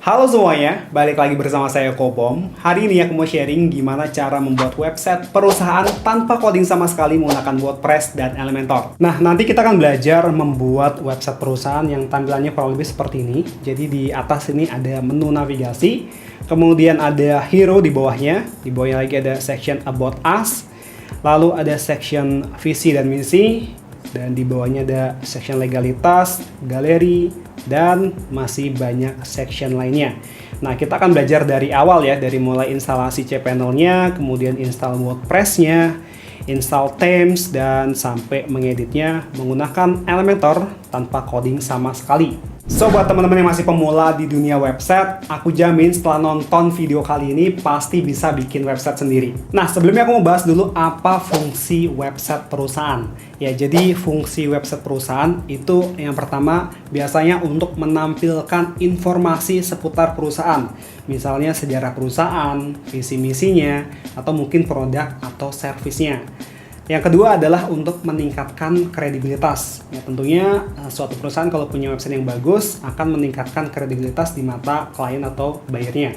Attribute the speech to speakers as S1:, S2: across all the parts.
S1: Halo semuanya, balik lagi bersama saya Kopom. Hari ini aku mau sharing gimana cara membuat website perusahaan tanpa coding sama sekali menggunakan WordPress dan Elementor. Nah, nanti kita akan belajar membuat website perusahaan yang tampilannya kurang lebih seperti ini. Jadi di atas ini ada menu navigasi, kemudian ada hero di bawahnya lagi ada section About Us, lalu ada section visi dan misi, dan di bawahnya ada section legalitas, galeri, dan masih banyak section lainnya. Nah, kita akan belajar dari awal ya, dari mulai instalasi cPanel-nya, kemudian install WordPress-nya, install themes, dan sampai mengeditnya menggunakan Elementor tanpa coding sama sekali. So, buat teman-teman yang masih pemula di dunia website, aku jamin setelah nonton video kali ini pasti bisa bikin website sendiri. Nah, sebelumnya aku mau bahas dulu apa fungsi website perusahaan. Ya, jadi fungsi website perusahaan itu yang pertama biasanya untuk menampilkan informasi seputar perusahaan. Misalnya sejarah perusahaan, visi misinya, atau mungkin produk atau servisnya. Yang kedua adalah untuk meningkatkan kredibilitas. Ya, tentunya suatu perusahaan kalau punya website yang bagus akan meningkatkan kredibilitas di mata klien atau buyernya.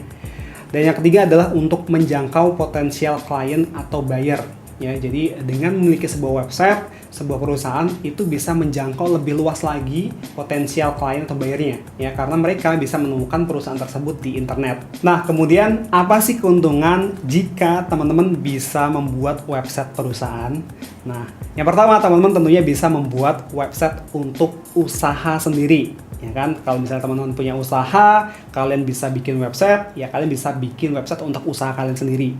S1: Dan yang ketiga adalah untuk menjangkau potensial klien atau buyer. Ya, jadi dengan memiliki sebuah website, sebuah perusahaan itu bisa menjangkau lebih luas lagi potensial klien atau buyernya, ya, karena mereka bisa menemukan perusahaan tersebut di internet. Nah, kemudian apa sih keuntungan jika teman-teman bisa membuat website perusahaan? Nah, yang pertama teman-teman tentunya bisa membuat website untuk usaha sendiri. Ya kan, kalau misalnya teman-teman punya usaha, kalian bisa bikin website, ya kalian bisa bikin website untuk usaha kalian sendiri.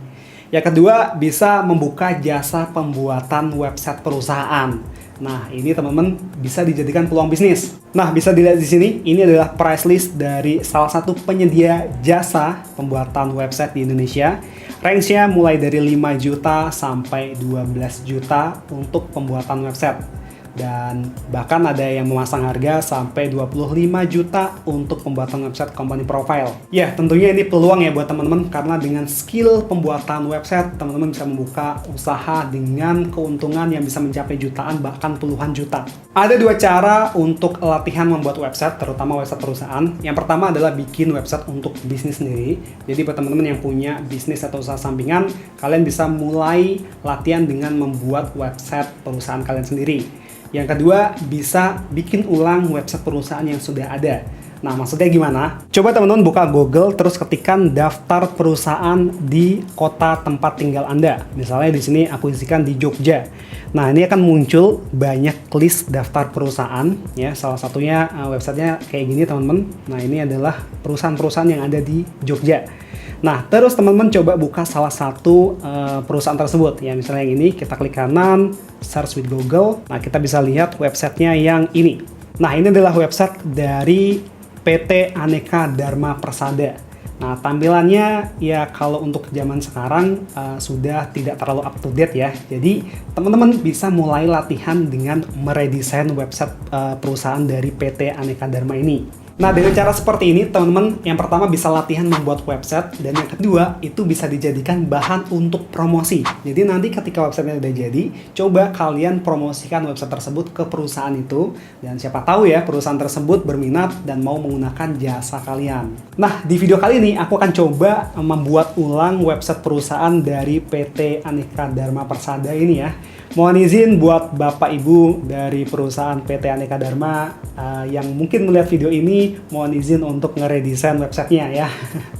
S1: Yang kedua, bisa membuka jasa pembuatan website perusahaan. Nah, ini teman-teman bisa dijadikan peluang bisnis. Nah, bisa dilihat di sini, ini adalah price list dari salah satu penyedia jasa pembuatan website di Indonesia. Range-nya mulai dari 5 juta sampai 12 juta untuk pembuatan website. Dan bahkan ada yang memasang harga sampai 25 juta untuk pembuatan website company profile. Ya, tentunya ini peluang ya buat teman-teman, karena dengan skill pembuatan website, teman-teman bisa membuka usaha dengan keuntungan yang bisa mencapai jutaan bahkan puluhan juta. Ada dua cara untuk latihan membuat website, terutama website perusahaan. Yang pertama adalah bikin website untuk bisnis sendiri. Jadi buat teman-teman yang punya bisnis atau usaha sampingan, kalian bisa mulai latihan dengan membuat website perusahaan kalian sendiri. Yang kedua, bisa bikin ulang website perusahaan yang sudah ada. Nah, maksudnya gimana? Coba teman-teman buka Google, terus ketikkan daftar perusahaan di kota tempat tinggal Anda. Misalnya di sini aku isikan di Jogja. Nah, ini akan muncul banyak list daftar perusahaan. Ya, salah satunya websitenya kayak gini teman-teman. Nah, ini adalah perusahaan-perusahaan yang ada di Jogja. Nah, terus teman-teman coba buka salah satu perusahaan tersebut. Ya, misalnya yang ini, kita klik kanan, search with Google. Nah, kita bisa lihat websitenya yang ini. Nah, ini adalah website dari PT Aneka Dharma Persada. Nah, tampilannya ya kalau untuk zaman sekarang sudah tidak terlalu up to date ya. Jadi, teman-teman bisa mulai latihan dengan meredesain website perusahaan dari PT Aneka Dharma ini. Nah, dengan cara seperti ini, teman-teman, yang pertama bisa latihan membuat website, dan yang kedua, itu bisa dijadikan bahan untuk promosi. Jadi nanti ketika websitenya udah jadi, coba kalian promosikan website tersebut ke perusahaan itu, dan siapa tahu ya, perusahaan tersebut berminat dan mau menggunakan jasa kalian. Nah, di video kali ini, aku akan coba membuat ulang website perusahaan dari PT Aneka Dharma Persada ini ya. Mohon izin buat Bapak Ibu dari perusahaan PT Aneka Dharma yang mungkin melihat video ini, mohon izin untuk ngeredesain websitenya ya.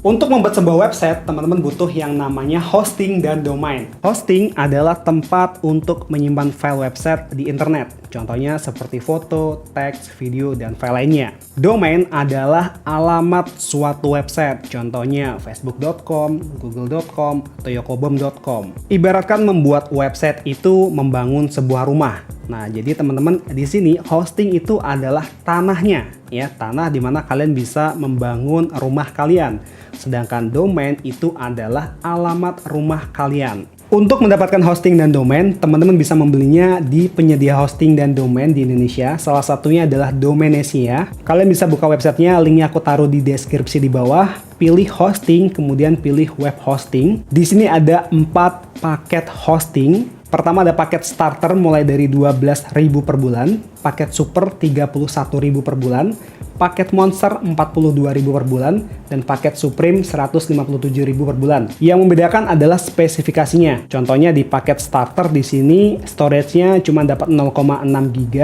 S1: Untuk membuat sebuah website, teman-teman butuh yang namanya hosting dan domain. Hosting adalah tempat untuk menyimpan file website di internet. Contohnya seperti foto, teks, video, dan file lainnya. Domain adalah alamat suatu website. Contohnya facebook.com, google.com, atau yokobom.com. Ibaratkan membuat website itu membangun sebuah rumah. Nah, jadi teman-teman di sini hosting itu adalah tanahnya, ya, tanah di mana kalian bisa membangun rumah kalian. Sedangkan domain itu adalah alamat rumah kalian. Untuk mendapatkan hosting dan domain, teman-teman bisa membelinya di penyedia hosting dan domain di Indonesia. Salah satunya adalah Domanesia. Kalian bisa buka websitenya, linknya aku taruh di deskripsi di bawah. Pilih hosting, kemudian pilih web hosting. Di sini ada 4 paket hosting. Pertama ada paket starter mulai dari 12.000 per bulan, paket super 31.000 per bulan, paket Monster 42.000 per bulan, dan paket Supreme 157.000 per bulan. Yang membedakan adalah spesifikasinya. Contohnya di paket starter di sini storage-nya cuma dapat 0,6 GB,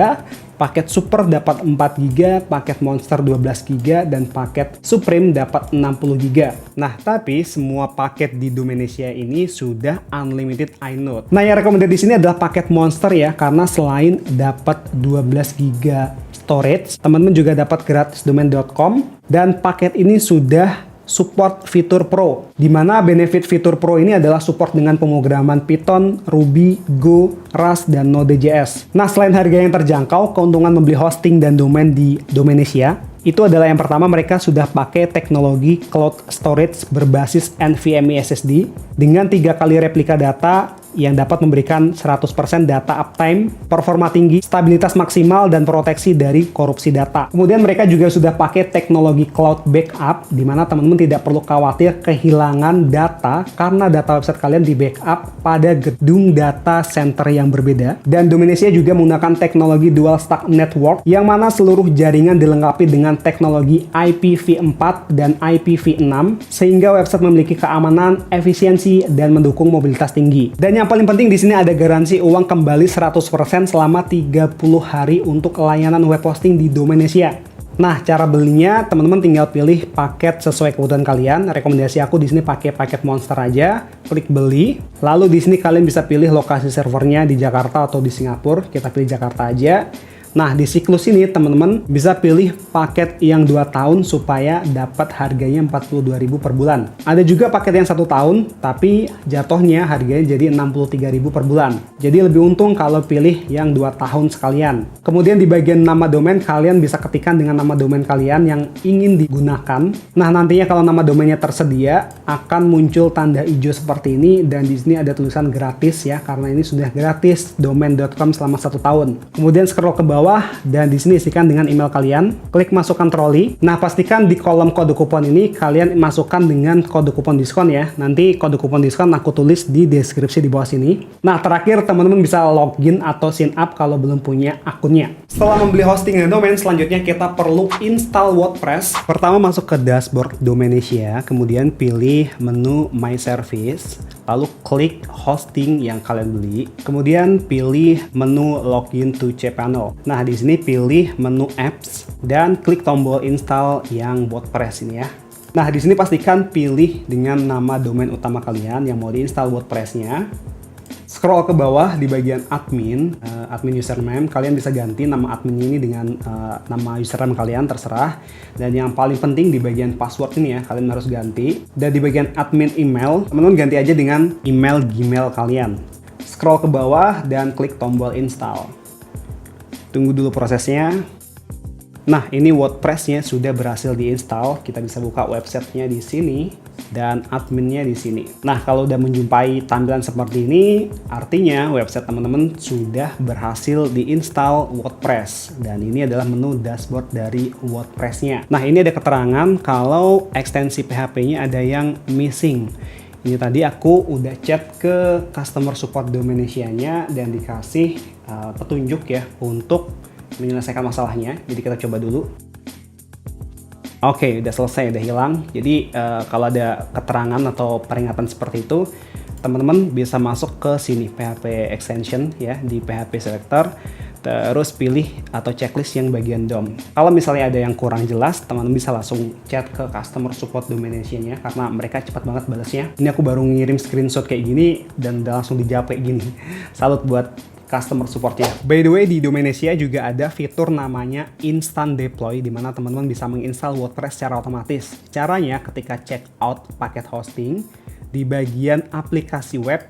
S1: paket Super dapat 4 GB, paket Monster 12 GB, dan paket Supreme dapat 60 GB. Nah, tapi semua paket di Domenesia ini sudah unlimited iNote. Nah, yang rekomendasi di sini adalah paket Monster ya, karena selain dapat 12 GB storage, teman-teman juga dapat gratis domain.com, dan paket ini sudah support fitur Pro, di mana benefit fitur Pro ini adalah support dengan pemrograman Python, Ruby, Go, Rust, dan Node.js. Nah, selain harga yang terjangkau, keuntungan membeli hosting dan domain di Domenesia itu adalah yang pertama, mereka sudah pakai teknologi cloud storage berbasis NVMe SSD dengan 3 kali replika data yang dapat memberikan 100% data uptime, performa tinggi, stabilitas maksimal, dan proteksi dari korupsi data. Kemudian mereka juga sudah pakai teknologi cloud backup, di mana teman-teman tidak perlu khawatir kehilangan data karena data website kalian di backup pada gedung data center yang berbeda. Dan Domenesia juga menggunakan teknologi dual stack network, yang mana seluruh jaringan dilengkapi dengan teknologi IPv4 dan IPv6, sehingga website memiliki keamanan, efisiensi, dan mendukung mobilitas tinggi. Dan yang paling penting di sini ada garansi uang kembali 100% selama 30 hari untuk layanan web hosting di Domenesia. Nah, cara belinya teman-teman tinggal pilih paket sesuai kebutuhan kalian. Rekomendasi aku di sini pakai paket Monster aja. Klik beli. Lalu di sini kalian bisa pilih lokasi servernya di Jakarta atau di Singapura. Kita pilih Jakarta aja. Nah, di siklus ini teman-teman bisa pilih paket yang 2 tahun supaya dapat harganya 42.000 per bulan. Ada juga paket yang 1 tahun, tapi jatuhnya harganya jadi 63.000 per bulan. Jadi lebih untung kalau pilih yang 2 tahun sekalian. Kemudian di bagian nama domain, kalian bisa ketikkan dengan nama domain kalian yang ingin digunakan. Nah, nantinya kalau nama domainnya tersedia, akan muncul tanda hijau seperti ini, dan di sini ada tulisan gratis ya, karena ini sudah gratis domain.com selama 1 tahun. Kemudian scroll ke bawah, dan di sini isikan dengan email kalian. Klik masukkan troli. Nah, pastikan di kolom kode kupon ini kalian masukkan dengan kode kupon diskon ya. Nanti kode kupon diskon aku tulis di deskripsi di bawah sini. Nah, terakhir teman-teman bisa login atau sign up kalau belum punya akunnya. Setelah membeli hosting dan domain, selanjutnya kita perlu install WordPress. Pertama masuk ke dashboard Domenesia, kemudian pilih menu My Service, lalu klik hosting yang kalian beli, kemudian pilih menu login to cPanel. Nah, di sini pilih menu apps dan klik tombol install yang WordPress ini ya. Nah, di sini pastikan pilih dengan nama domain utama kalian yang mau diinstal WordPress-nya. Scroll ke bawah di bagian admin, admin username, kalian bisa ganti nama admin ini dengan nama username kalian, terserah. Dan yang paling penting di bagian password ini ya, kalian harus ganti. Dan di bagian admin email, teman-teman ganti aja dengan email Gmail kalian. Scroll ke bawah dan klik tombol install. Tunggu dulu prosesnya. Nah, ini WordPress-nya sudah berhasil diinstal. Kita bisa buka websitenya di sini dan adminnya di sini. Nah, kalau udah menjumpai tampilan seperti ini, artinya website teman-teman sudah berhasil diinstal WordPress. Dan ini adalah menu dashboard dari WordPress-nya. Nah, ini ada keterangan kalau ekstensi PHP-nya ada yang missing. Ini tadi aku udah chat ke customer support Domenesia-nya dan dikasih petunjuk ya untuk menyelesaikan masalahnya. Jadi kita coba dulu. Oke, udah selesai, udah hilang. Jadi kalau ada keterangan atau peringatan seperti itu, teman-teman bisa masuk ke sini PHP extension ya, di PHP selector, terus pilih atau checklist yang bagian DOM. Kalau misalnya ada yang kurang jelas, teman-teman bisa langsung chat ke customer support Domenesia-nya karena mereka cepat banget balasnya. Ini aku baru ngirim screenshot kayak gini dan udah langsung dijawab kayak gini. Salut buat customer supportnya. By the way, di Domenesia juga ada fitur namanya Instant Deploy, di mana teman-teman bisa menginstal WordPress secara otomatis. Caranya ketika check out paket hosting, di bagian aplikasi web,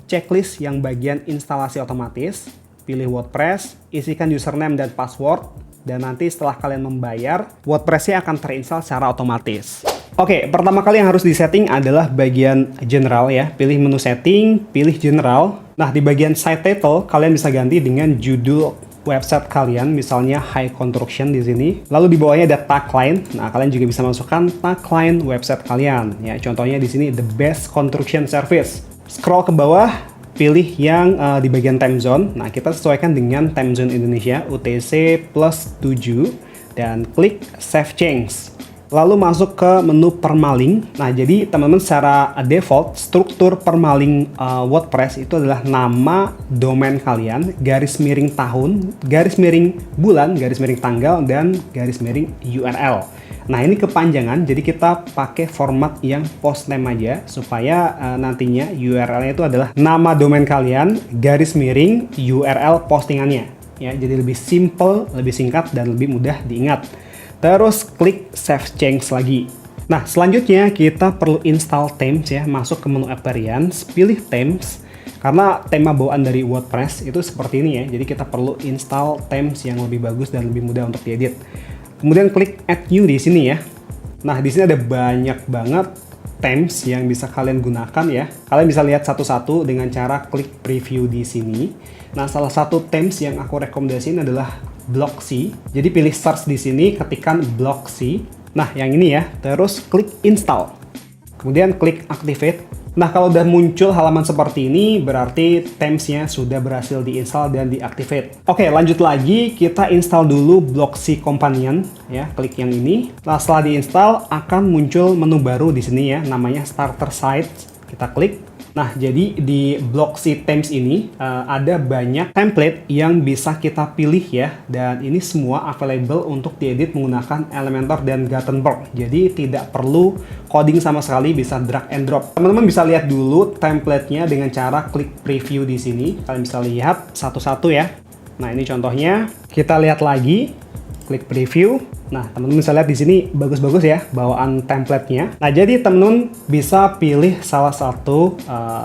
S1: checklist yang bagian instalasi otomatis, pilih WordPress, isikan username dan password, dan nanti setelah kalian membayar, WordPress-nya akan terinstall secara otomatis. Oke, pertama kali yang harus disetting adalah bagian general ya. Pilih menu setting, pilih general. Nah, di bagian site title, kalian bisa ganti dengan judul website kalian, misalnya High Construction di sini. Lalu di bawahnya ada tagline. Nah, kalian juga bisa masukkan tagline website kalian. Ya, contohnya di sini The Best Construction Service. Scroll ke bawah, pilih yang di bagian time zone. Nah, kita sesuaikan dengan time zone Indonesia, UTC +7. dan klik Save Change. Lalu masuk ke menu permaling. Nah, jadi teman-teman secara default struktur permaling WordPress itu adalah nama domain kalian, garis miring tahun, garis miring bulan, garis miring tanggal, dan garis miring URL. Nah, ini kepanjangan, jadi kita pakai format yang post name aja supaya nantinya URL-nya itu adalah nama domain kalian, garis miring URL postingannya. Ya, jadi lebih simple, lebih singkat, dan lebih mudah diingat. Terus klik Save Change lagi. Nah, selanjutnya kita perlu install themes ya. Masuk ke menu Appearance, pilih themes. Karena tema bawaan dari WordPress itu seperti ini ya. Jadi kita perlu install themes yang lebih bagus dan lebih mudah untuk diedit. Kemudian klik Add New di sini ya. Nah, di sini ada banyak banget themes yang bisa kalian gunakan ya. Kalian bisa lihat satu-satu dengan cara klik preview di sini. Nah, salah satu themes yang aku rekomendasiin adalah Blocksy. Jadi pilih search di sini, ketikkan Blocksy. Nah, yang ini ya. Terus klik install. Kemudian klik activate. Nah, kalau udah muncul halaman seperti ini, berarti themesnya sudah berhasil diinstal dan diactivate. Oke, lanjut lagi. Kita install dulu Blocksy Companion ya. Klik yang ini. Nah, setelah diinstal akan muncul menu baru di sini ya, namanya Starter Site. Kita klik. Nah, jadi di Blocksy Themes ini ada banyak template yang bisa kita pilih ya. Dan ini semua available untuk diedit menggunakan Elementor dan Gutenberg. Jadi tidak perlu coding sama sekali, bisa drag and drop. Teman-teman bisa lihat dulu template-nya dengan cara klik preview di sini. Kalian bisa lihat satu-satu ya. Nah, ini contohnya. Kita lihat lagi. Klik preview. Nah, teman-teman bisa lihat di sini bagus-bagus ya bawaan template-nya. Nah, jadi teman-teman bisa pilih salah satu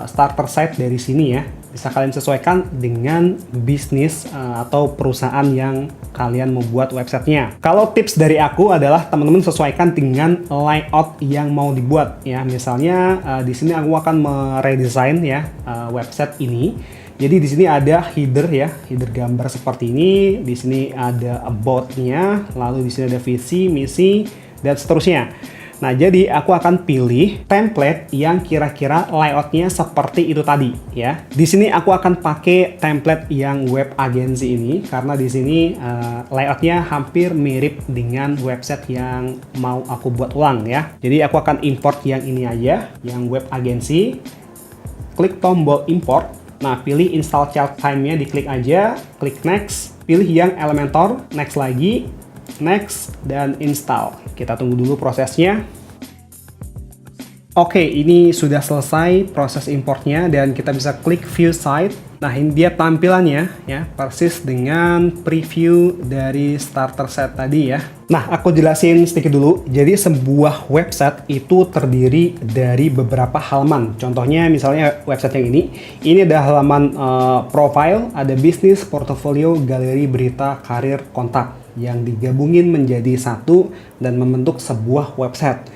S1: starter site dari sini ya. Bisa kalian sesuaikan dengan bisnis atau perusahaan yang kalian mau buat websitenya. Kalau tips dari aku adalah teman-teman sesuaikan dengan layout yang mau dibuat ya. Misalnya di sini aku akan meredesign ya website ini. Jadi di sini ada header ya, header gambar seperti ini. Di sini ada about-nya, lalu di sini ada visi, misi, dan seterusnya. Nah, jadi aku akan pilih template yang kira-kira layout-nya seperti itu tadi ya. Di sini aku akan pakai template yang web agency ini karena di sini layout-nya hampir mirip dengan website yang mau aku buat ulang ya. Jadi aku akan import yang ini aja, yang web agency. Klik tombol import. Nah, pilih install child time-nya, diklik aja, klik next, pilih yang Elementor, next lagi, next, dan install. Kita tunggu dulu prosesnya. Oke, ini sudah selesai proses importnya dan kita bisa klik view site. Nah, ini dia tampilannya ya, persis dengan preview dari starter site tadi ya. Nah, aku jelasin sedikit dulu. Jadi sebuah website itu terdiri dari beberapa halaman. Contohnya misalnya website yang ini. Ini ada halaman profile, ada bisnis, portofolio, galeri, berita, karir, kontak yang digabungin menjadi satu dan membentuk sebuah website.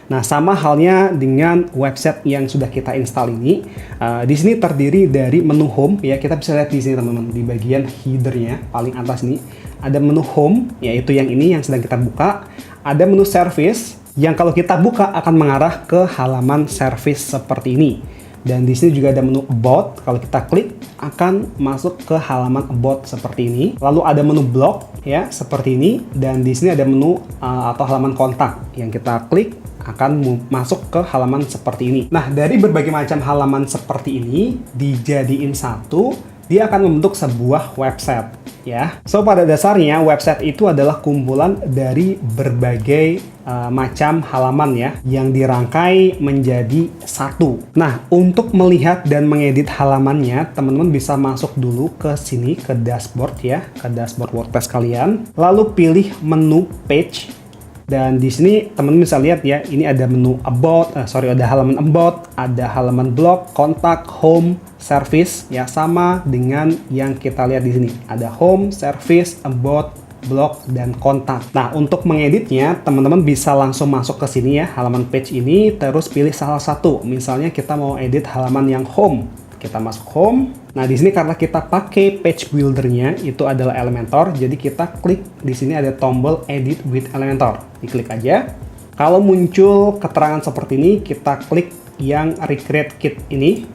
S1: Nah, sama halnya dengan website yang sudah kita install ini. Di sini terdiri dari menu home ya. Kita bisa lihat di sini teman-teman di bagian header-nya paling atas nih ada menu home, yaitu yang ini yang sedang kita buka. Ada menu service yang kalau kita buka akan mengarah ke halaman service seperti ini. Dan di sini juga ada menu about. Kalau kita klik akan masuk ke halaman about seperti ini. Lalu ada menu blog ya seperti ini. Dan di sini ada menu atau halaman kontak yang kita klik akan masuk ke halaman seperti ini. Nah, dari berbagai macam halaman seperti ini dijadiin satu, dia akan membentuk sebuah website ya. So, pada dasarnya website itu adalah kumpulan dari berbagai macam halaman ya yang dirangkai menjadi satu. Nah, untuk melihat dan mengedit halamannya, teman-teman bisa masuk dulu ke sini ke dashboard ya, ke dashboard WordPress kalian. Lalu pilih menu page. Dan di sini teman-teman bisa lihat ya, ini ada menu about, ada halaman about, ada halaman blog, kontak, home, service ya, sama dengan yang kita lihat di sini. Ada home, service, about, blog, dan kontak. Nah, untuk mengeditnya teman-teman bisa langsung masuk ke sini ya, halaman page ini, terus pilih salah satu. Misalnya kita mau edit halaman yang home. Kita masuk home. Nah, di sini karena kita pakai page builder-nya itu adalah Elementor, jadi kita klik di sini ada tombol Edit with Elementor. Diklik aja. Kalau muncul keterangan seperti ini, kita klik yang Recreate Kit ini.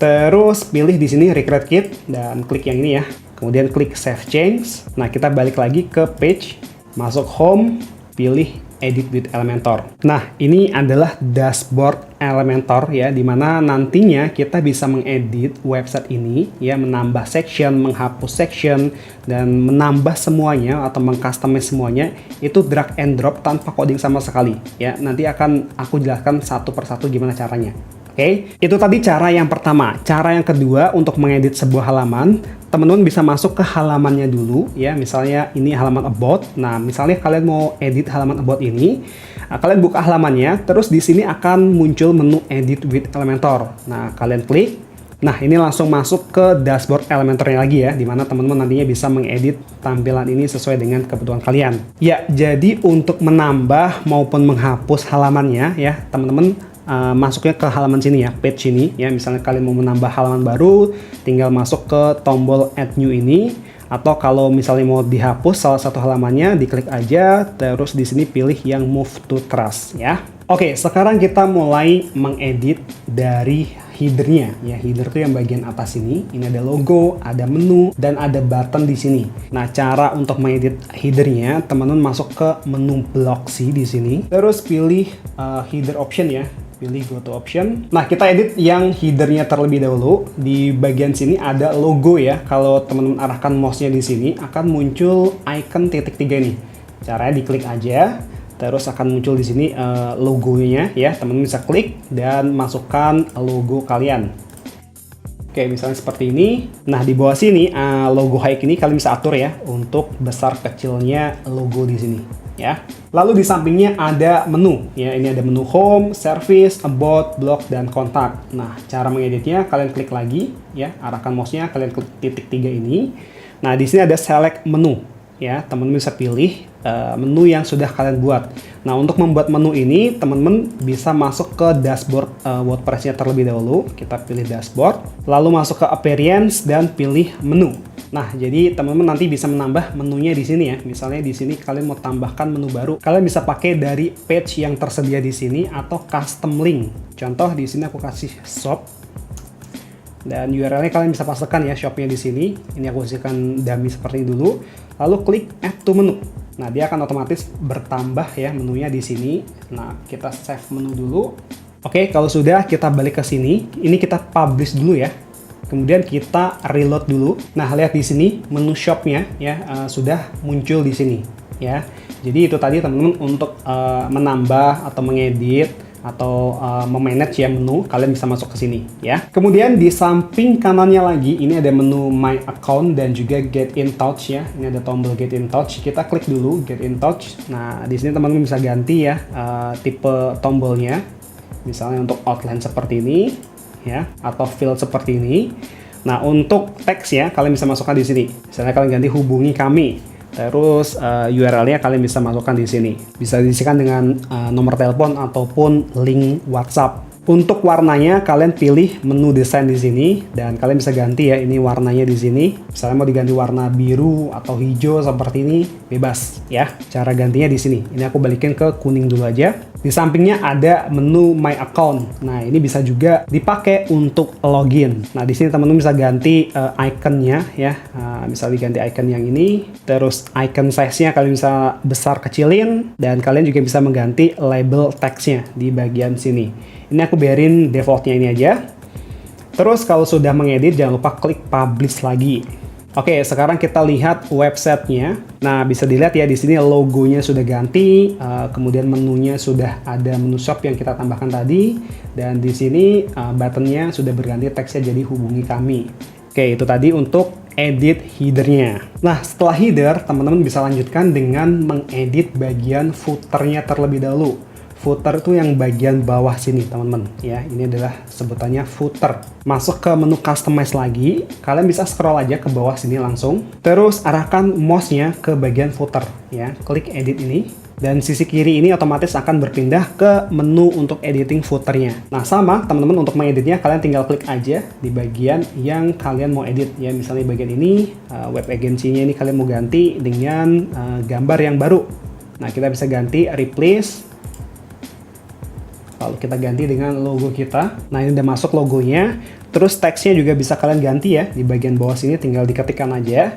S1: Terus pilih di sini Recreate Kit dan klik yang ini ya. Kemudian klik Save Change. Nah, kita balik lagi ke page. masuk home, pilih edit with Elementor. Nah, ini adalah dashboard Elementor ya, dimana nantinya kita bisa mengedit website ini ya, menambah section, menghapus section, dan menambah semuanya atau mengcustomize semuanya itu drag and drop tanpa coding sama sekali ya. Nanti akan aku jelaskan satu persatu gimana caranya. Oke, itu tadi cara yang pertama. Cara yang kedua untuk mengedit sebuah halaman, teman-teman bisa masuk ke halamannya dulu ya. Misalnya ini halaman about. Nah, misalnya kalian mau edit halaman about ini, kalian buka halamannya, terus di sini akan muncul menu edit with Elementor. Nah, kalian klik. Nah, ini langsung masuk ke dashboard Elementornya lagi ya, dimana teman-teman nantinya bisa mengedit tampilan ini sesuai dengan kebutuhan kalian. Ya, jadi untuk menambah maupun menghapus halamannya ya, teman-teman masuknya ke halaman sini ya, page ini ya. Misalnya kalian mau menambah halaman baru, tinggal masuk ke tombol add new ini, atau kalau misalnya mau dihapus salah satu halamannya, diklik aja, terus di sini pilih yang move to trash ya. Oke, sekarang kita mulai mengedit dari headernya ya. Header itu yang bagian atas ini. Ini ada logo, ada menu, dan ada button di sini. Nah, cara untuk mengedit headernya, teman-teman masuk ke menu block C di sini. Terus pilih header option ya. Pilih go to option. Nah, kita edit yang headernya terlebih dahulu. Di bagian sini ada logo ya. Kalau teman-teman arahkan mouse-nya di sini, akan muncul icon titik 3 nih. Caranya diklik aja. Terus akan muncul di sini logonya ya. Teman-teman bisa klik dan masukkan logo kalian. Oke, misalnya seperti ini. Nah, di bawah sini logo hike ini kalian bisa atur ya untuk besar kecilnya logo di sini ya. Lalu di sampingnya ada menu ya. Ini ada menu home, service, about, blog, dan kontak. Nah, cara mengeditnya kalian klik lagi ya. Arahkan mouse-nya, kalian klik titik 3 ini. Nah, di sini ada select menu ya. Teman-teman bisa pilih menu yang sudah kalian buat. Nah, untuk membuat menu ini, teman-teman bisa masuk ke dashboard WordPress-nya terlebih dahulu. Kita pilih dashboard, lalu masuk ke appearance dan pilih menu. Nah, jadi teman-teman nanti bisa menambah menunya di sini ya. Misalnya di sini kalian mau tambahkan menu baru, kalian bisa pakai dari page yang tersedia di sini atau custom link. Contoh di sini aku kasih shop. Dan URL-nya kalian bisa pastikan ya, shopnya di sini. Ini aku kasihkan dummy seperti ini dulu. Lalu klik add to menu. Nah, dia akan otomatis bertambah ya menunya di sini. Nah, kita save menu dulu. Oke, kalau sudah kita balik ke sini. Ini kita publish dulu ya. Kemudian kita reload dulu. Nah, lihat di sini menu shopnya ya sudah muncul di sini ya. Jadi itu tadi teman-teman untuk menambah atau mengedit atau memanage ya menu, kalian bisa masuk ke sini ya. Kemudian di samping kanannya lagi ini ada menu My Account dan juga Get in Touch ya. Ini ada tombol Get in Touch. Kita klik dulu Get in Touch. Nah, di sini teman-teman bisa ganti ya tipe tombolnya. Misalnya untuk outline seperti ini ya, atau fill seperti ini. Nah, untuk teks ya kalian bisa masukkan di sini. Misalnya kalian ganti hubungi kami. Terus URL-nya kalian bisa masukkan di sini. Bisa diisikan dengan nomor telepon ataupun link WhatsApp. Untuk warnanya kalian pilih menu desain di sini dan kalian bisa ganti ya ini warnanya di sini. Misalnya mau diganti warna biru atau hijau seperti ini, bebas ya. Cara gantinya di sini. Ini aku balikin ke kuning dulu aja. Di sampingnya ada menu My Account. Nah, ini bisa juga dipakai untuk login. Nah, di sini teman-teman bisa ganti ikonnya ya. Bisa diganti icon yang ini. Terus icon size-nya kalian bisa besar kecilin dan kalian juga bisa mengganti label teksnya di bagian sini. Ini aku biarin defaultnya ini aja. Terus kalau sudah mengedit jangan lupa klik publish lagi. Oke, sekarang kita lihat websitenya. Nah, bisa dilihat ya di sini logonya sudah ganti, kemudian menunya sudah ada menu shop yang kita tambahkan tadi, dan di sini buttonnya sudah berganti teksnya jadi hubungi kami. Oke, itu tadi untuk edit headernya. Nah, setelah header, teman-teman bisa lanjutkan dengan mengedit bagian footernya terlebih dahulu. Footer itu yang bagian bawah sini teman-teman ya, ini adalah sebutannya footer. Masuk ke menu customize lagi, kalian bisa scroll aja ke bawah sini langsung, terus arahkan mouse-nya ke bagian footer ya, klik edit ini, dan sisi kiri ini otomatis akan berpindah ke menu untuk editing footernya. Nah, sama teman-teman, untuk mengeditnya kalian tinggal klik aja di bagian yang kalian mau edit ya. Misalnya bagian ini web agency-nya ini kalian mau ganti dengan gambar yang baru. Nah, kita bisa ganti replace, lalu kita ganti dengan logo kita. Nah, ini udah masuk logonya. Terus teksnya juga bisa kalian ganti ya. Di bagian bawah sini tinggal diketikkan aja.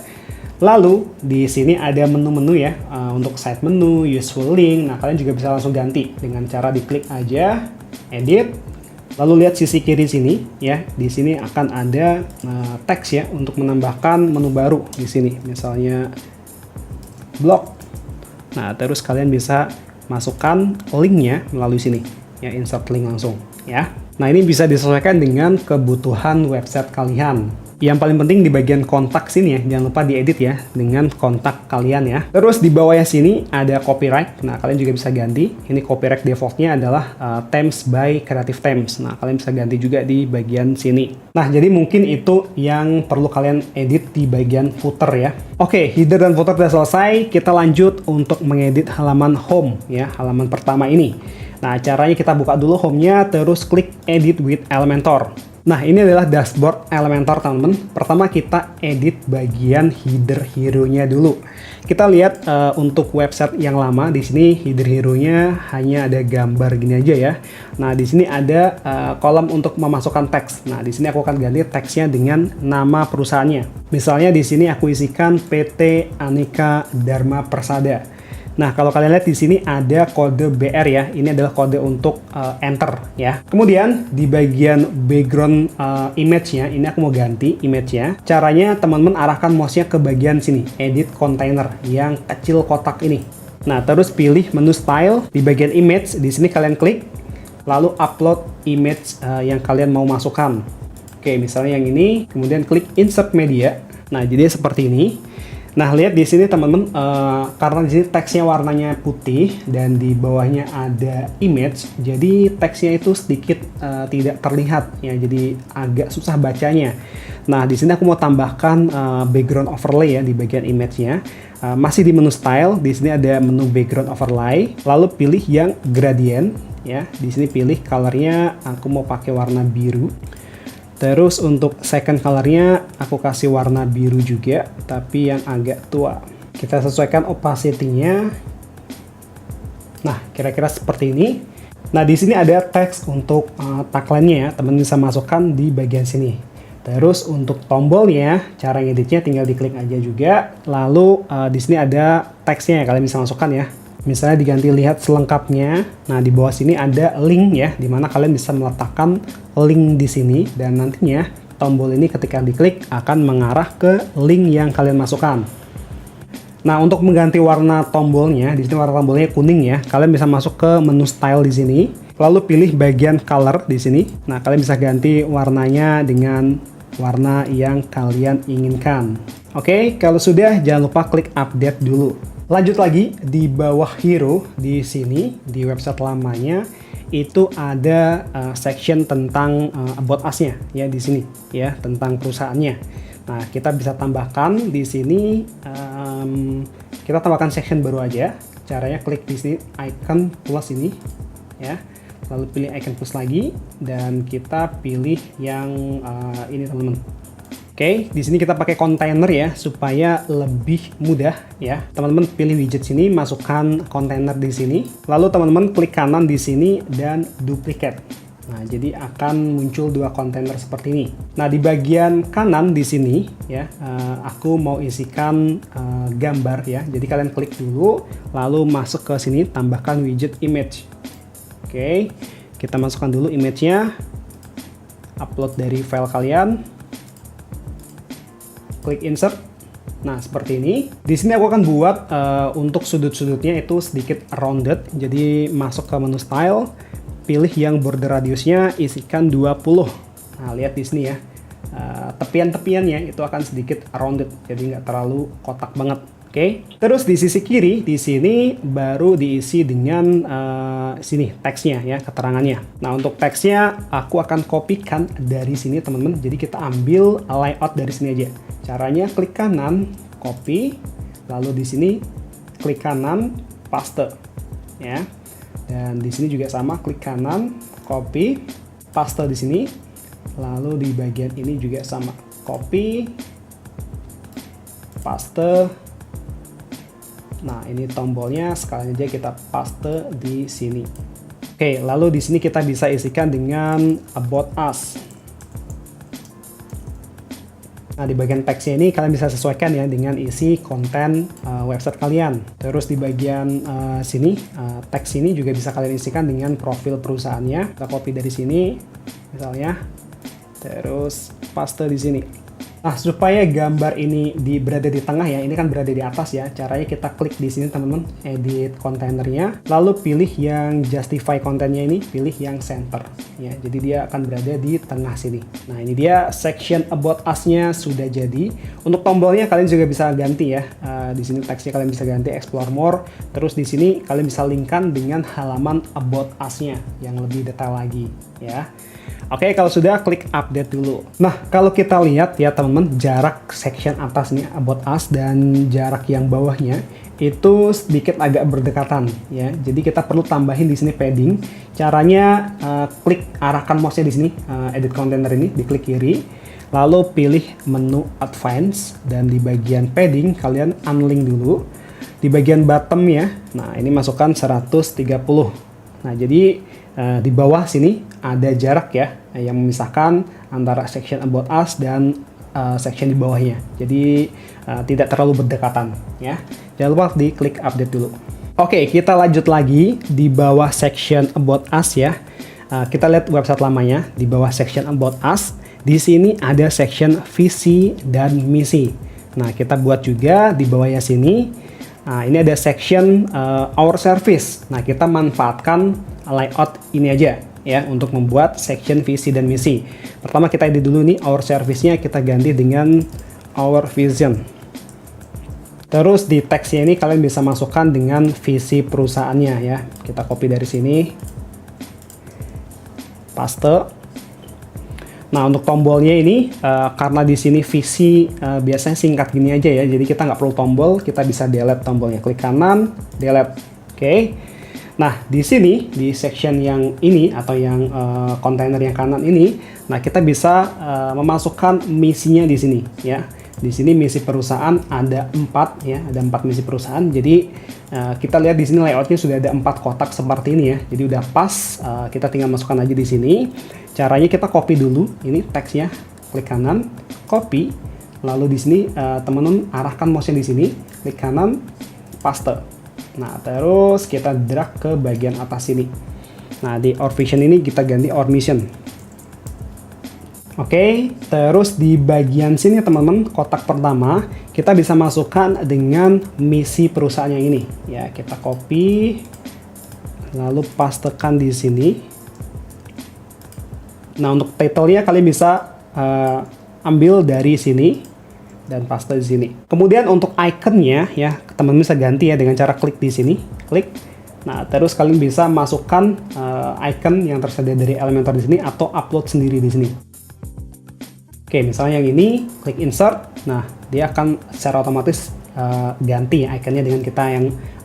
S1: Lalu di sini ada menu-menu ya, untuk side menu, useful link. Nah, kalian juga bisa langsung ganti dengan cara diklik aja, edit. Lalu lihat sisi kiri sini ya, di sini akan ada teks ya untuk menambahkan menu baru di sini, misalnya blog. Nah, terus kalian bisa masukkan linknya melalui sini ya, insert link langsung ya. Nah, ini bisa disesuaikan dengan kebutuhan website kalian. Yang paling penting di bagian kontak sini ya, jangan lupa diedit ya dengan kontak kalian ya. Terus di bawahnya sini ada copyright. Nah, kalian juga bisa ganti. Ini copyright defaultnya adalah Themes by Creative Themes. Nah, kalian bisa ganti juga di bagian sini. Nah, jadi mungkin itu yang perlu kalian edit di bagian footer ya. Oke, header dan footer sudah selesai. Kita lanjut untuk mengedit halaman home ya, halaman pertama ini. Nah, caranya kita buka dulu home-nya, terus klik Edit with Elementor. Nah, ini adalah dashboard Elementor, teman-teman. Pertama kita edit bagian header hero-nya dulu. Kita lihat untuk website yang lama di sini header hero-nya hanya ada gambar gini aja ya. Nah, di sini ada kolom untuk memasukkan teks. Nah, di sini aku akan ganti teksnya dengan nama perusahaannya. Misalnya di sini aku isikan PT Aneka Dharma Persada. Nah, kalau kalian lihat di sini ada kode BR ya. Ini adalah kode untuk enter ya. Kemudian di bagian background image-nya, ini aku mau ganti image-nya. Caranya teman-teman arahkan mouse-nya ke bagian sini, edit container yang kecil kotak ini. Nah, terus pilih menu style di bagian image. Di sini kalian klik, lalu upload image yang kalian mau masukkan. Oke, misalnya yang ini, kemudian klik insert media. Nah, jadi seperti ini. Nah, lihat di sini teman-teman, karena di sini teksnya warnanya putih dan di bawahnya ada image, jadi teksnya itu sedikit tidak terlihat ya, jadi agak susah bacanya. Nah, di sini aku mau tambahkan background overlay ya di bagian image-nya. Masih di menu style, di sini ada menu background overlay, lalu pilih yang gradient ya. Di sini pilih color-nya, aku mau pakai warna biru. Terus untuk second color-nya aku kasih warna biru juga, tapi yang agak tua. Kita sesuaikan opacity-nya. Nah, kira-kira seperti ini. Nah, di sini ada teks untuk tagline-nya ya, teman bisa masukkan di bagian sini. Terus untuk tombolnya, cara ngeditnya tinggal diklik aja juga. Lalu di sini ada teksnya ya, kalian bisa masukkan ya. Misalnya diganti lihat selengkapnya. Nah, di bawah sini ada link ya, dimana kalian bisa meletakkan link di sini dan nantinya tombol ini ketika diklik akan mengarah ke link yang kalian masukkan. Nah, untuk mengganti warna tombolnya, di sini warna tombolnya kuning ya. Kalian bisa masuk ke menu style di sini, lalu pilih bagian color di sini. Nah, kalian bisa ganti warnanya dengan warna yang kalian inginkan. Oke, kalau sudah jangan lupa klik update dulu. Lanjut lagi di bawah hero di sini di website lamanya itu ada section tentang about us-nya ya di sini ya, tentang perusahaannya. Nah, kita bisa tambahkan di sini, kita tambahkan section baru aja. Caranya klik di sini icon plus ini ya. Lalu pilih icon plus lagi dan kita pilih yang ini teman-teman. Oke, di sini kita pakai kontainer ya supaya lebih mudah ya. Teman-teman pilih widget sini, masukkan kontainer di sini. Lalu teman-teman klik kanan di sini dan duplicate. Nah, jadi akan muncul dua kontainer seperti ini. Nah, di bagian kanan di sini ya, aku mau isikan gambar ya. Jadi kalian klik dulu, lalu masuk ke sini, tambahkan widget image. Oke, kita masukkan dulu image-nya, upload dari file kalian. Klik insert. Nah, seperti ini. Di sini aku akan buat untuk sudut-sudutnya itu sedikit rounded. Jadi masuk ke menu style, pilih yang border radiusnya isikan 20. Nah, lihat di sini ya. Tepian-tepiannya itu akan sedikit rounded, jadi nggak terlalu kotak banget. Oke. Terus di sisi kiri di sini baru diisi dengan sini teksnya ya, keterangannya. Nah, untuk teksnya aku akan kopikan dari sini teman-teman. Jadi kita ambil layout dari sini aja. Caranya klik kanan, copy, lalu di sini klik kanan, paste ya. Dan di sini juga sama, klik kanan, copy, paste di sini. Lalu di bagian ini juga sama, copy, paste. Nah, ini tombolnya sekalian aja kita paste di sini. Oke, lalu di sini kita bisa isikan dengan about us. Nah, di bagian teksnya ini kalian bisa sesuaikan ya dengan isi konten website kalian. Terus di bagian sini, teks ini juga bisa kalian isikan dengan profil perusahaannya. Kita copy dari sini, misalnya. Terus paste di sini. Nah, supaya gambar ini berada di tengah ya, ini kan berada di atas ya. Caranya kita klik di sini teman-teman, edit kontainernya, lalu pilih yang justify kontennya ini, pilih yang center ya. Jadi dia akan berada di tengah sini. Nah, ini dia section about us-nya sudah jadi. Untuk tombolnya kalian juga bisa ganti ya. Di sini teksnya kalian bisa ganti explore more. Terus di sini kalian bisa linkkan dengan halaman about us-nya yang lebih detail lagi ya. Oke, kalau sudah klik update dulu. Nah, kalau kita lihat ya teman-teman, jarak section atas nih about us dan jarak yang bawahnya itu sedikit agak berdekatan ya. Jadi kita perlu tambahin di sini padding. Caranya klik arahkan mouse-nya di sini, edit container ini, diklik kiri. Lalu pilih menu advance dan di bagian padding kalian unlink dulu. Di bagian bottom ya. Nah, ini masukkan 130. Nah, jadi di bawah sini ada jarak ya yang memisahkan antara section about us dan section di bawahnya. Jadi tidak terlalu berdekatan ya. Jangan lupa diklik update dulu. Oke, kita lanjut lagi di bawah section about us ya. Kita lihat website lamanya di bawah section about us. Di sini ada section visi dan misi. Nah, kita buat juga di bawahnya sini. Nah, ini ada section our service. Nah, kita manfaatkan layout ini aja ya untuk membuat section visi dan misi. Pertama kita edit dulu nih our service-nya, kita ganti dengan our vision. Terus di teksnya ini kalian bisa masukkan dengan visi perusahaannya ya. Kita copy dari sini. Paste. Nah, untuk tombolnya ini karena di sini visi biasanya singkat gini aja ya. Jadi kita nggak perlu tombol, kita bisa delete tombolnya. Klik kanan, delete. Oke. Nah, di sini di section yang ini atau yang kontainer yang kanan ini, nah kita bisa memasukkan misinya di sini ya. Di sini misi perusahaan ada 4 ya, ada 4 misi perusahaan. Jadi kita lihat di sini layoutnya sudah ada 4 kotak seperti ini ya. Jadi udah pas, kita tinggal masukkan aja di sini. Caranya kita copy dulu ini teksnya, klik kanan, copy. Lalu di sini teman-teman arahkan mouse-nya di sini, klik kanan, paste. Nah, terus kita drag ke bagian atas sini. Nah, di our vision ini kita ganti our mission. Oke, terus di bagian sini teman-teman, kotak pertama kita bisa masukkan dengan misi perusahaan yang ini. Ya, kita copy, lalu pastekan di sini. Nah, untuk title-nya kalian bisa ambil dari sini dan paste di sini. Kemudian untuk ikonnya ya, teman-teman bisa ganti ya dengan cara klik di sini, klik. Nah, terus kalian bisa masukkan icon yang tersedia dari Elementor di sini atau upload sendiri di sini. Oke, misalnya yang ini, klik insert. Nah, dia akan secara otomatis ganti ikonnya dengan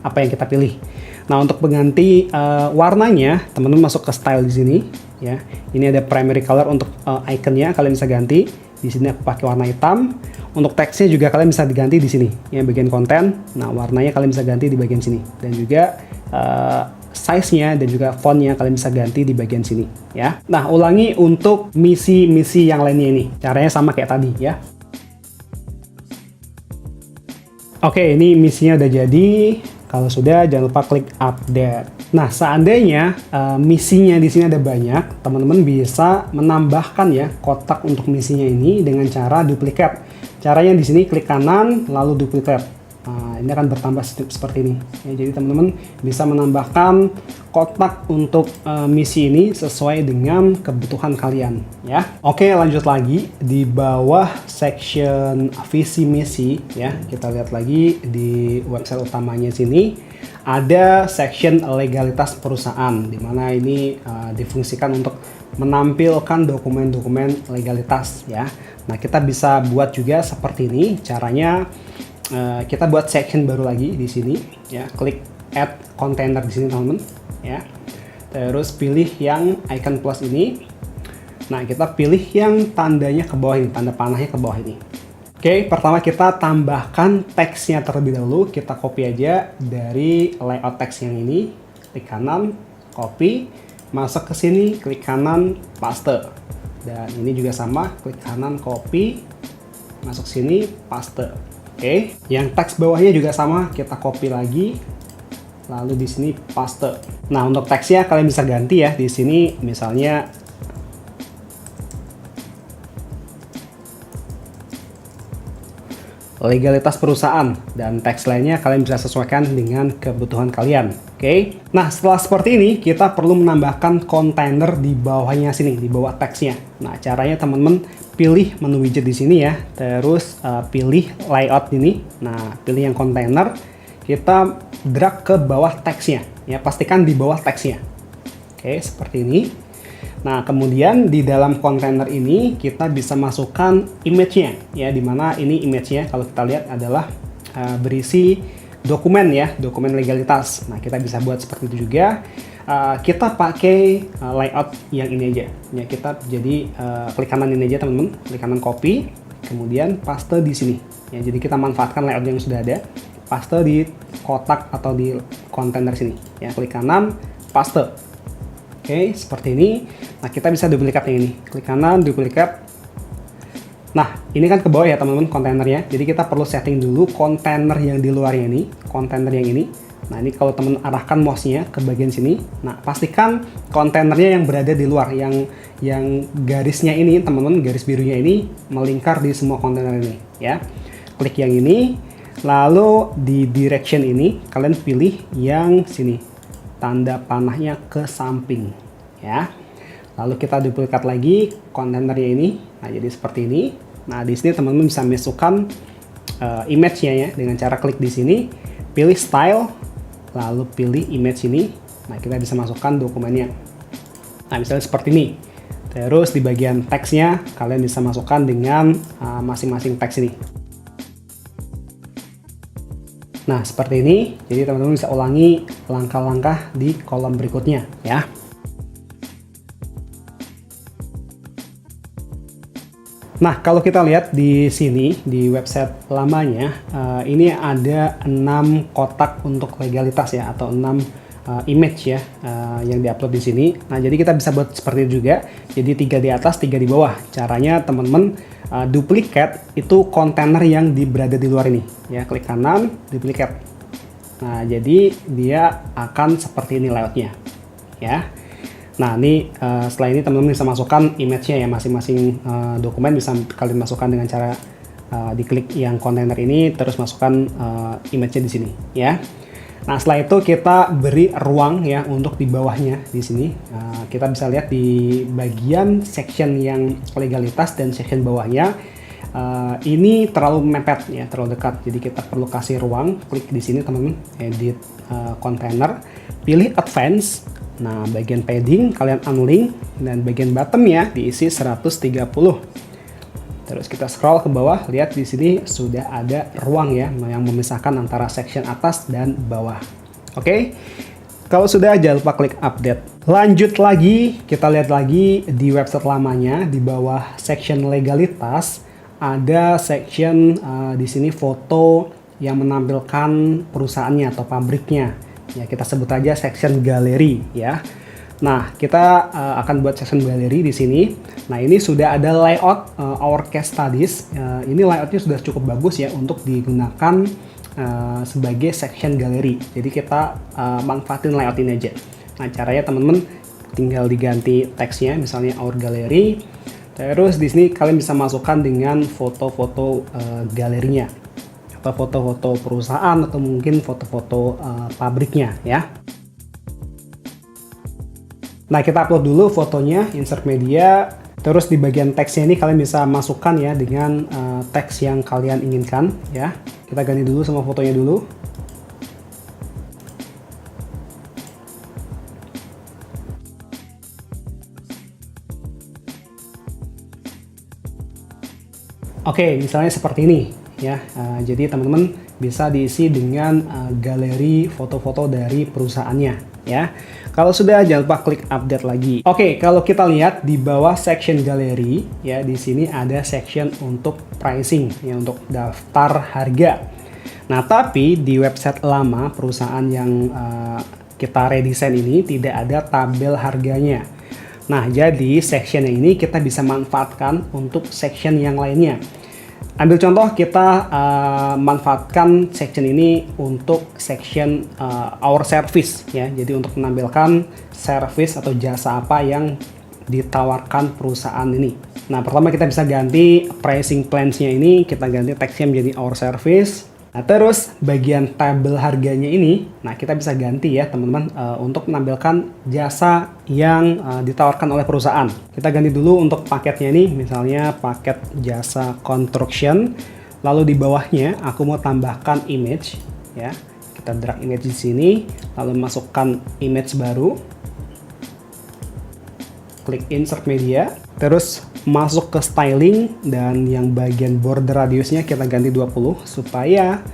S1: apa yang kita pilih. Nah, untuk mengganti warnanya, teman-teman masuk ke style di sini ya. Ini ada primary color untuk ikonnya, kalian bisa ganti. Di sini aku pakai warna hitam. Untuk teksnya juga kalian bisa diganti di sini ya, bagian konten. Nah, warnanya kalian bisa ganti di bagian sini dan juga size-nya dan juga font-nya kalian bisa ganti di bagian sini ya. Nah, ulangi untuk misi-misi yang lainnya ini. Caranya sama kayak tadi ya. Oke, ini misinya udah jadi. Kalau sudah, jangan lupa klik update. Nah, seandainya misinya di sini ada banyak, teman-teman bisa menambahkan ya kotak untuk misinya ini dengan cara duplikat. Caranya di sini klik kanan lalu duplikat. Nah, ini akan bertambah seperti ini. Ya, jadi teman-teman bisa menambahkan kotak untuk misi ini sesuai dengan kebutuhan kalian ya. Oke, lanjut lagi di bawah section visi misi ya. Kita lihat lagi di website utamanya sini ada section legalitas perusahaan di mana ini difungsikan untuk menampilkan dokumen-dokumen legalitas ya. Nah, kita bisa buat juga seperti ini. Caranya kita buat section baru lagi di sini ya. Klik add container di sini teman-teman ya. Terus pilih yang icon plus ini. Nah, kita pilih yang tandanya ke bawah ini, tanda panahnya ke bawah ini. Oke, pertama kita tambahkan teksnya terlebih dahulu. Kita copy aja dari layout teks yang ini. Klik kanan, copy, masuk ke sini, klik kanan, paste. Dan ini juga sama, klik kanan, copy, masuk sini, paste. Oke, yang teks bawahnya juga sama, kita copy lagi, lalu di sini paste. Nah, untuk teksnya kalian bisa ganti ya. Di sini misalnya legalitas perusahaan, dan teks lainnya kalian bisa sesuaikan dengan kebutuhan kalian. Oke. Nah, setelah seperti ini kita perlu menambahkan kontainer di bawahnya sini, di bawah teksnya. Nah, caranya teman-teman pilih menu widget di sini ya, terus pilih layout ini. Nah, pilih yang kontainer, kita drag ke bawah teksnya ya, pastikan di bawah teksnya. Oke, seperti ini. Nah, kemudian di dalam kontainer ini kita bisa masukkan image-nya ya, dimana ini image-nya kalau kita lihat adalah berisi dokumen ya, dokumen legalitas. Nah, kita bisa buat seperti itu juga. Kita pakai layout yang ini aja ya, kita jadi klik kanan ini aja teman-teman, klik kanan copy, kemudian paste di sini ya. Jadi kita manfaatkan layout yang sudah ada, paste di kotak atau di kontainer sini ya, klik kanan, paste. Oke, seperti ini. Nah, kita bisa duplikat yang ini. Klik kanan, duplikat. Nah, ini kan ke bawah ya teman-teman kontainernya. Jadi kita perlu setting dulu kontainer yang di luarnya ini, kontainer yang ini. Nah, ini kalau teman arahkan mouse-nya ke bagian sini. Nah, pastikan kontainernya yang berada di luar, yang garisnya ini teman-teman, garis birunya ini melingkar di semua kontainer ini ya. Klik yang ini, lalu di direction ini kalian pilih yang sini. Tanda panahnya ke samping ya. Lalu kita duplikat lagi kontainernya ini. Nah, jadi seperti ini. Nah, di sini teman-teman bisa masukkan image-nya ya dengan cara klik di sini, pilih style, lalu pilih image ini. Nah, kita bisa masukkan dokumennya. Nah, misalnya seperti ini. Terus di bagian teksnya kalian bisa masukkan dengan masing-masing teks ini. Nah, seperti ini. Jadi teman-teman bisa ulangi langkah-langkah di kolom berikutnya ya. Nah, kalau kita lihat di sini di website lamanya, ini ada 6 kotak untuk legalitas ya, atau 6 image ya yang diupload di sini. Nah, jadi kita bisa buat seperti itu juga. Jadi 3 di atas, 3 di bawah. Caranya teman-teman duplikat itu kontainer yang berada di luar ini ya, klik kanan, duplikat. Nah, jadi dia akan seperti ini layoutnya ya. Nah, ini setelah ini teman-teman bisa masukkan image-nya ya, masing-masing dokumen bisa kalian masukkan dengan cara diklik yang kontainer ini, terus masukkan image-nya di sini ya. Nah, setelah itu kita beri ruang ya untuk di bawahnya di sini. Kita bisa lihat di bagian section yang legalitas dan section bawahnya ini terlalu mepet ya, terlalu dekat. Jadi kita perlu kasih ruang. Klik di sini teman-teman, edit container, pilih advance. Nah, bagian padding kalian unlink dan bagian bottomnya diisi 130. Terus kita scroll ke bawah, lihat di sini sudah ada ruang ya yang memisahkan antara section atas dan bawah. Oke. Kalau sudah, jangan lupa klik update. Lanjut lagi, kita lihat lagi di website lamanya di bawah section legalitas ada section di sini foto yang menampilkan perusahaannya atau pabriknya. Ya, kita sebut aja section galeri ya. Nah, kita akan buat section galeri di sini. Nah, ini sudah ada layout our case studies. Ini layoutnya sudah cukup bagus ya untuk digunakan sebagai section galeri. Jadi kita manfaatin layout ini aja. Nah, caranya teman-teman tinggal diganti teksnya, misalnya our gallery. Terus di sini kalian bisa masukkan dengan foto-foto galerinya, atau foto-foto perusahaan, atau mungkin foto-foto pabriknya ya. Nah, kita upload dulu fotonya, insert media, terus di bagian teksnya ini kalian bisa masukkan ya dengan teks yang kalian inginkan ya. Kita ganti dulu sama fotonya dulu. Oke, misalnya seperti ini ya. Jadi teman-teman bisa diisi dengan galeri foto-foto dari perusahaannya ya. Kalau sudah, jangan lupa klik update lagi. Oke, kalau kita lihat di bawah section galeri ya, di sini ada section untuk pricing ya, untuk daftar harga. Nah, tapi di website lama perusahaan yang kita redesign ini tidak ada tabel harganya. Nah, jadi section ini kita bisa manfaatkan untuk section yang lainnya. ambil contoh kita manfaatkan section ini untuk section our service ya. Jadi untuk menampilkan service atau jasa apa yang ditawarkan perusahaan ini. Nah, pertama kita bisa ganti pricing plans-nya ini, kita ganti teksnya menjadi our service. Nah, terus bagian tabel harganya ini, nah kita bisa ganti ya teman-teman untuk menampilkan jasa yang ditawarkan oleh perusahaan. Kita ganti dulu untuk paketnya ini, misalnya paket jasa construction. Lalu di bawahnya aku mau tambahkan image ya. Kita drag image di sini, lalu masukkan image baru. Klik insert media, terus masuk ke styling, dan yang bagian border radiusnya kita ganti 20 supaya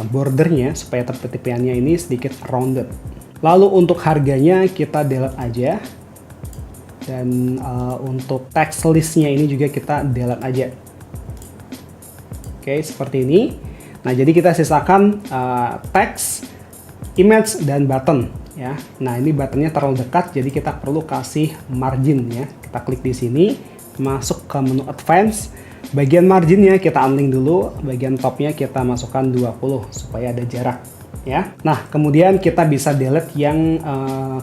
S1: bordernya, supaya tepi-tepiannya ini sedikit rounded. Lalu untuk harganya kita delete aja, dan untuk text listnya ini juga kita delete aja. Oke, seperti ini. Nah, jadi kita sisakan text, image, dan button ya. Nah, ini buttonnya terlalu dekat, jadi kita perlu kasih margin ya. Kita klik di sini, masuk ke menu advance, bagian marginnya kita unlink dulu, bagian topnya kita masukkan 20 supaya ada jarak ya. Nah, kemudian kita bisa delete yang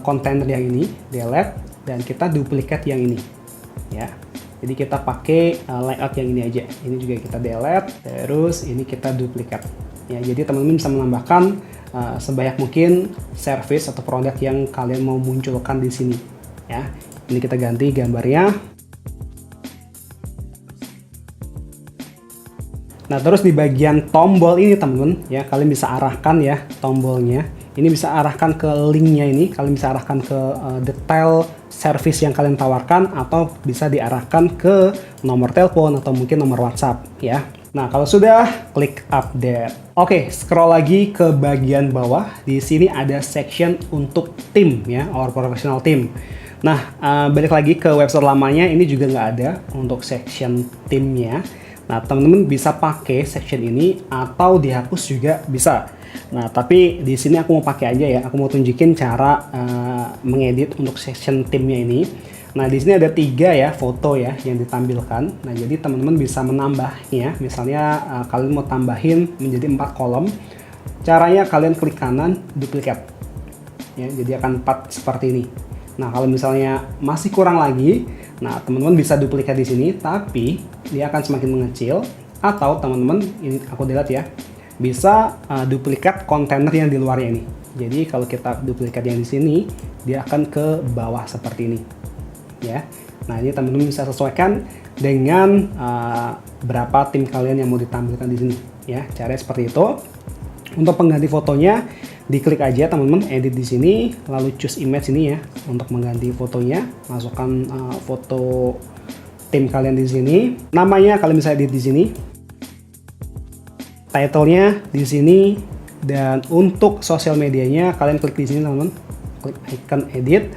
S1: kontainer yang ini, delete, dan kita duplikat yang ini ya. Jadi kita pakai layout yang ini aja, ini juga kita delete, terus ini kita duplikat ya. Jadi teman-teman bisa menambahkan sebanyak mungkin service atau produk yang kalian mau munculkan di sini ya. Ini kita ganti gambarnya. Nah, terus di bagian tombol ini teman-teman ya, kalian bisa arahkan ya tombolnya. Ini bisa arahkan ke linknya ini, kalian bisa arahkan ke detail service yang kalian tawarkan, atau bisa diarahkan ke nomor telepon atau mungkin nomor WhatsApp ya. Nah, kalau sudah, klik update. Oke, scroll lagi ke bagian bawah. Di sini ada section untuk tim ya, our professional team. Nah, balik lagi ke website lamanya, ini juga nggak ada untuk section timnya. Nah, teman-teman bisa pakai section ini atau dihapus juga bisa. Nah, tapi di sini aku mau pakai aja ya. Aku mau tunjukin cara mengedit untuk section timnya ini. Nah, di sini ada 3 ya foto ya yang ditampilkan. Nah, jadi teman-teman bisa menambahnya. Misalnya kalian mau tambahin menjadi 4 kolom. Caranya kalian klik kanan, duplikat. Ya, jadi akan 4 seperti ini. Nah, kalau misalnya masih kurang lagi, nah teman-teman bisa duplikat di sini, tapi dia akan semakin mengecil. Atau teman-teman, ini aku delete ya, bisa duplikat kontainer yang di luarnya ini. Jadi kalau kita duplikat yang di sini, dia akan ke bawah seperti ini. Ya, nah ini teman-teman bisa sesuaikan dengan berapa tim kalian yang mau ditampilkan di sini. Ya, caranya seperti itu. Untuk pengganti fotonya, diklik aja teman-teman, edit di sini, lalu choose image ini ya untuk mengganti fotonya. Masukkan foto tim kalian di sini. Namanya kalian bisa edit di sini. Title-nya di sini, dan untuk sosial medianya kalian klik di sini teman-teman. Klik icon edit.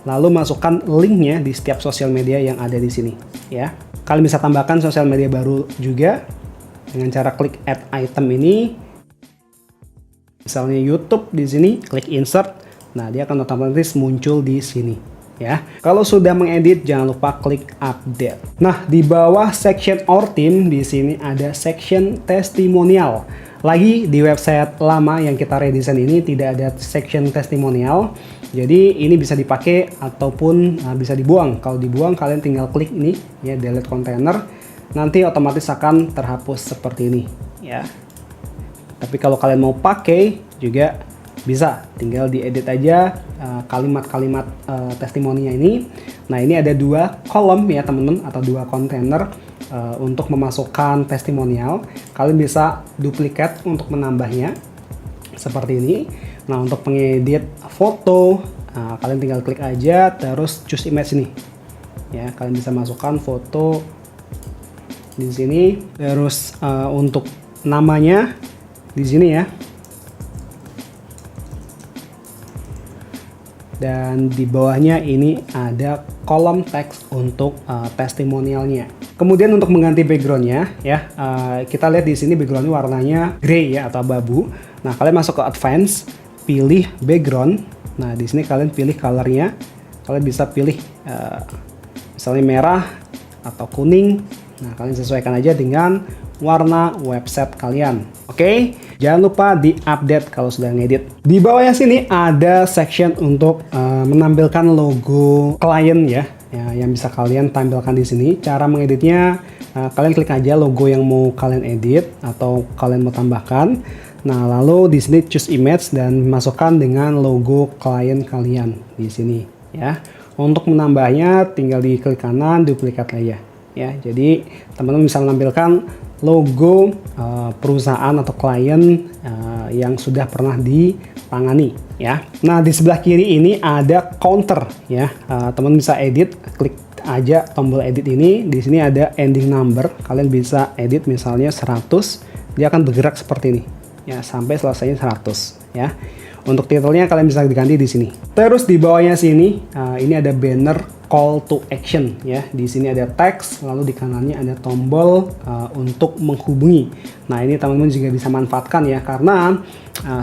S1: Lalu masukkan linknya di setiap sosial media yang ada di sini ya. Kalian bisa tambahkan sosial media baru juga dengan cara klik add item ini. Misalnya YouTube di sini, klik insert. Nah, dia akan otomatis muncul di sini ya. Kalau sudah mengedit, jangan lupa klik update. Nah, di bawah section our team di sini ada section testimonial. Lagi di website lama yang kita redesign ini tidak ada section testimonial. Jadi ini bisa dipakai ataupun bisa dibuang. Kalau dibuang, kalian tinggal klik ini ya, delete container. Nanti otomatis akan terhapus seperti ini ya. Tapi kalau kalian mau pakai juga bisa, tinggal diedit aja kalimat-kalimat testimoninya ini. Nah, ini ada 2 kolom ya teman-teman, atau 2 kontainer untuk memasukkan testimonial. Kalian bisa duplikat untuk menambahnya seperti ini. Nah, untuk pengedit foto, kalian tinggal klik aja, terus choose image ini. Ya, kalian bisa masukkan foto di sini. Terus untuk namanya di sini ya. Dan di bawahnya ini ada kolom teks untuk testimonialnya. Kemudian untuk mengganti backgroundnya ya, kita lihat di sini backgroundnya warnanya grey ya atau abu-abu. Nah, kalian masuk ke advance, pilih background. Nah, di sini kalian pilih colornya. Kalian bisa pilih misalnya merah atau kuning Nah, kalian sesuaikan aja dengan warna website kalian. Oke, jangan lupa di-update kalau sudah ngedit. Di bawahnya sini ada section untuk menampilkan logo klien ya, yang bisa kalian tampilkan di sini. Cara mengeditnya, kalian klik aja logo yang mau kalian edit atau kalian mau tambahkan. Nah, lalu di sini choose image dan masukkan dengan logo klien kalian di sini ya. Untuk menambahnya tinggal di klik kanan, duplikat aja ya. Jadi teman-teman bisa menampilkan logo perusahaan atau klien yang sudah pernah ditangani ya. Nah, di sebelah kiri ini ada counter ya. Teman bisa edit, klik aja tombol edit ini. Di sini ada ending number. Kalian bisa edit misalnya 100, dia akan bergerak seperti ini ya sampai selesainya 100 ya. Untuk titelnya kalian bisa diganti di sini. Terus di bawahnya sini ini ada banner call to action ya. Di sini ada teks, lalu di kanannya ada tombol untuk menghubungi. Nah, ini teman-teman juga bisa manfaatkan ya, karena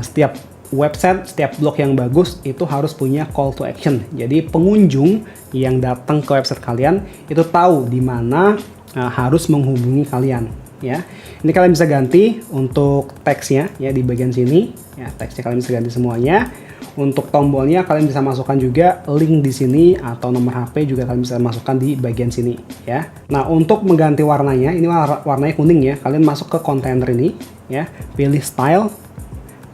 S1: setiap website, setiap blog yang bagus itu harus punya call to action. Jadi pengunjung yang datang ke website kalian itu tahu di mana harus menghubungi kalian ya. Ini kalian bisa ganti untuk teksnya ya di bagian sini ya, teksnya kalian bisa ganti semuanya. Untuk tombolnya kalian bisa masukkan juga link di sini atau nomor HP juga kalian bisa masukkan di bagian sini ya. Nah, untuk mengganti warnanya, ini warnanya kuning ya. Kalian masuk ke kontainer ini ya, pilih style,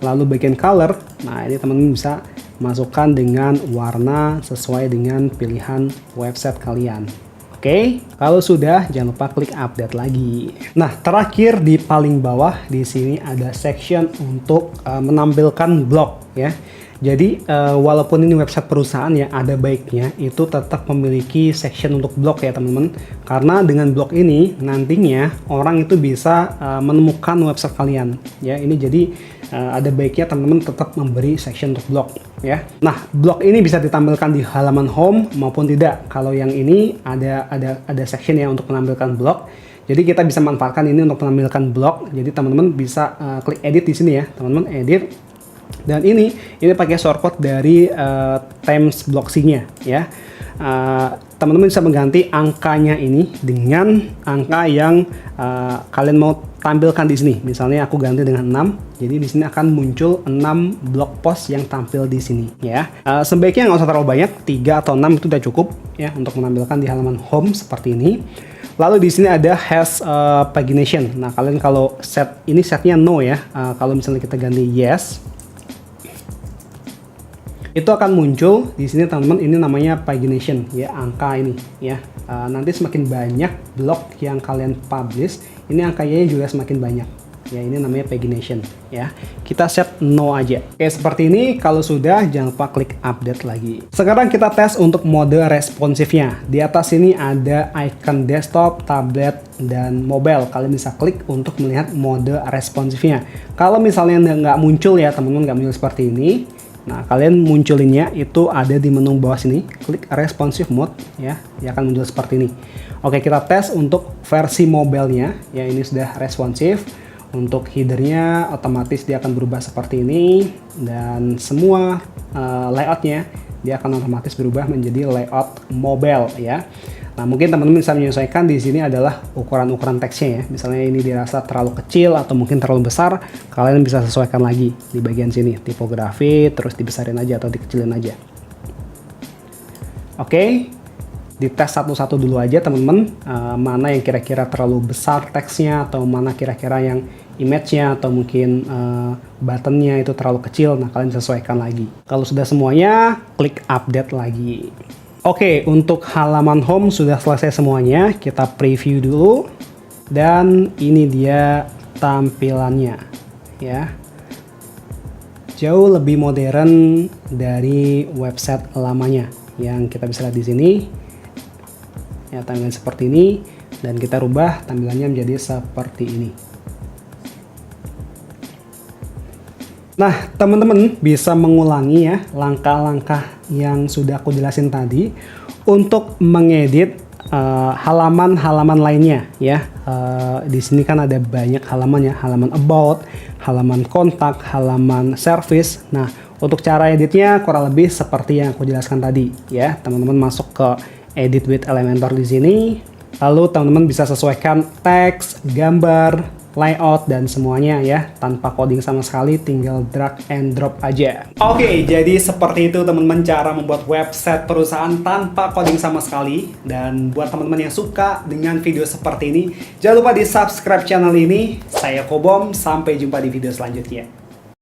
S1: lalu bagian color. Nah, ini teman-teman bisa masukkan dengan warna sesuai dengan pilihan website kalian. Oke, kalau sudah jangan lupa klik update lagi. Nah, terakhir di paling bawah di sini ada section untuk menampilkan blog ya. Jadi walaupun ini website perusahaan ya, ada baiknya itu tetap memiliki section untuk blog ya teman-teman. Karena dengan blog ini nantinya orang itu bisa menemukan website kalian ya. Ini jadi ada baiknya teman-teman tetap memberi section untuk blog ya. Nah, blog ini bisa ditampilkan di halaman home maupun tidak. Kalau yang ini ada section ya untuk menampilkan blog. Jadi kita bisa manfaatkan ini untuk menampilkan blog. Jadi teman-teman bisa klik edit di sini ya, teman-teman edit. Dan ini pakai shortcut dari Times Blocksy-nya ya. Teman-teman bisa mengganti angkanya ini dengan angka yang kalian mau tampilkan di sini. Misalnya aku ganti dengan 6. Jadi di sini akan muncul 6 blog post yang tampil di sini ya. Sebaiknya nggak usah terlalu banyak, 3 atau 6 itu udah cukup ya untuk menampilkan di halaman home seperti ini. Lalu di sini ada has pagination. Nah, kalian kalau setnya no ya. Kalau misalnya kita ganti yes, itu akan muncul di sini teman-teman, ini namanya pagination ya, angka ini ya. Nanti semakin banyak blog yang kalian publish, ini angkanya juga semakin banyak ya. Ini namanya pagination ya. Kita set no aja. Oke, seperti ini. Kalau sudah jangan lupa klik update lagi. Sekarang kita tes untuk mode responsifnya. Di atas ini ada icon desktop, tablet, dan mobile. Kalian bisa klik untuk melihat mode responsifnya. Kalau misalnya nggak muncul ya teman-teman, nggak muncul seperti ini. Nah, kalian munculinnya itu ada di menu bawah sini, klik responsive mode ya, dia akan muncul seperti ini. Oke, kita tes untuk versi mobilenya ya, ini sudah responsif. Untuk headernya otomatis dia akan berubah seperti ini, dan semua layoutnya dia akan otomatis berubah menjadi layout mobile ya. Nah, mungkin teman-teman bisa menyesuaikan di sini adalah ukuran-ukuran teksnya ya. Misalnya ini dirasa terlalu kecil atau mungkin terlalu besar, kalian bisa sesuaikan lagi di bagian sini, tipografi, terus dibesarin aja atau dikecilin aja. Oke, dites satu-satu dulu aja teman-teman, mana yang kira-kira terlalu besar teksnya atau mana kira-kira yang image-nya atau mungkin button-nya itu terlalu kecil. Nah, kalian sesuaikan lagi. Kalau sudah semuanya, klik update lagi. Oke, untuk halaman home sudah selesai semuanya. Kita preview dulu. Dan ini dia tampilannya ya. Jauh lebih modern dari website lamanya yang kita bisa lihat di sini. Ya, tampilan seperti ini, dan kita rubah tampilannya menjadi seperti ini. Nah, teman-teman bisa mengulangi ya langkah-langkah yang sudah aku jelasin tadi untuk mengedit halaman-halaman lainnya ya. Di sini kan ada banyak halaman ya, halaman about, halaman kontak, halaman service. Nah, untuk cara editnya kurang lebih seperti yang aku jelaskan tadi ya. Teman-teman masuk ke edit with Elementor di sini. Lalu teman-teman bisa sesuaikan teks, gambar, layout, dan semuanya ya. Tanpa coding sama sekali, tinggal drag and drop aja. Oke, jadi seperti itu teman-teman cara membuat website perusahaan tanpa coding sama sekali. Dan buat teman-teman yang suka dengan video seperti ini, jangan lupa di subscribe channel ini. Saya Kobom, sampai jumpa di video selanjutnya.